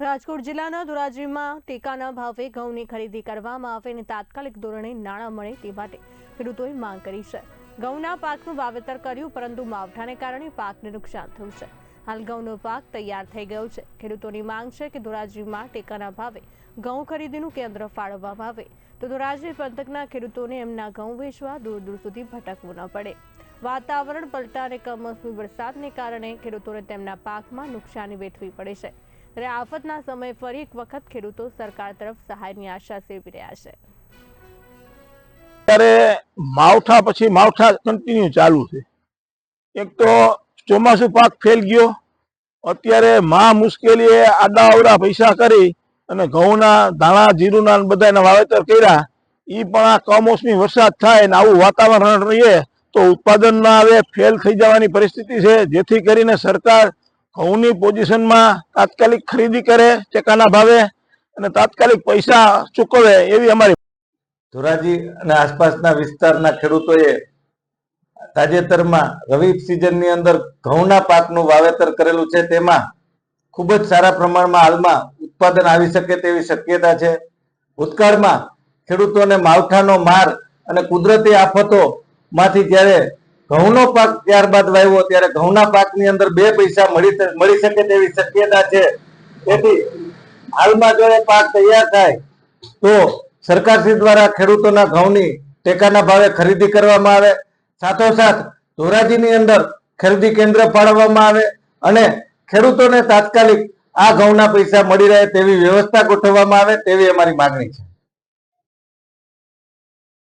રાજકોટ જિલ્લાના ધોરાજીમાં ટેકાના ભાવે ઘઉંની ખરીદી કરવામાં આવે અને તાત્કાલિક ધોરણે નાણાં મળે તે માટે ખેડૂતોએ માંગ કરી છે। ઘઉંના પાકનું વાવેતર કર્યું, પરંતુ માવઠાને કારણે પાકને નુકસાન થયું છે। હાલ ઘઉંનો પાક તૈયાર થઈ ગયો છે। ખેડૂતોની માંગ છે કે ધોરાજીમાં ટેકાના ભાવે ઘઉં ખરીદીનું કેન્દ્ર ફાળવવામાં આવે તો ધોરાજી પંથકના ખેડૂતોને એમના ઘઉં વેચવા દૂર દૂર સુધી ભટકવું ન પડે। વાતાવરણ પલટા અને કમોસમી વરસાદને કારણે ખેડૂતોને તેમના પાકમાં નુકસાની વેઠવી પડે છે। ત્યારે આફતના સમયે ફરી એક વખત ખેડૂતો સરકાર તરફ સહાયની આશા સેવી રહ્યા છે। ત્યારે માવઠા પછી માવઠા કન્ટિન્યુ ચાલુ છે। એક તો ચોમાસું પાક ફેલ ગયો, અત્યારે મહા મુશ્કેલીએ આડા અવડા પૈસા કરી અને ઘઉંના ધાણા જીરુના બધાના વાવેતર કર્યા। એ પણ આ કમોસમી વરસાદ થાય ને આવું વાતાવરણ રહીએ તો ઉત્પાદન ના આવે, ફેલ થઈ જવાની પરિસ્થિતિ છે। જેથી કરીને સરકાર ઘઉંની પોઝિશનમાં તાત્કાલિક ખરીદી કરે ટેકાના ભાવે અને તાત્કાલિક પૈસા ચૂકવે એવી અમારી। ધોરાજી અને આસપાસના વિસ્તારના ખેડૂતોએ તાજેતરમાં રવિ સિઝનની અંદર ઘઉંના પાકનું વાવેતર કરેલું છે। તેમાં ખૂબ જ સારા પ્રમાણમાં હાલમાં ઉત્પાદન આવી શકે તેવી શક્યતા છે। ભૂતકાળમાં ખેડૂતોને માવઠાનો માર અને કુદરતી આફતોમાંથી જ્યારે ઘઉંનો પાક ત્યારબાદ વાવ્યો ત્યારે ઘઉંના પાકની અંદર 2 પૈસા મળી શકે તેવી શક્યતા છે। તેથી હાલમાં જો એ પાક તૈયાર થાય તો સરકારશ્રી દ્વારા ખેડૂતોના ઘઉંની ટેકાના ભાવે ખરીદી કરવામાં આવે, સાથોસાથ ધોરાજીની અંદર ખરીદી કેન્દ્ર ફાળવવામાં આવે અને ખેડૂતોને તાત્કાલિક આ ઘઉંના પૈસા મળી રહે તેવી વ્યવસ્થા ગોઠવવામાં આવે તેવી અમારી માંગણી છે।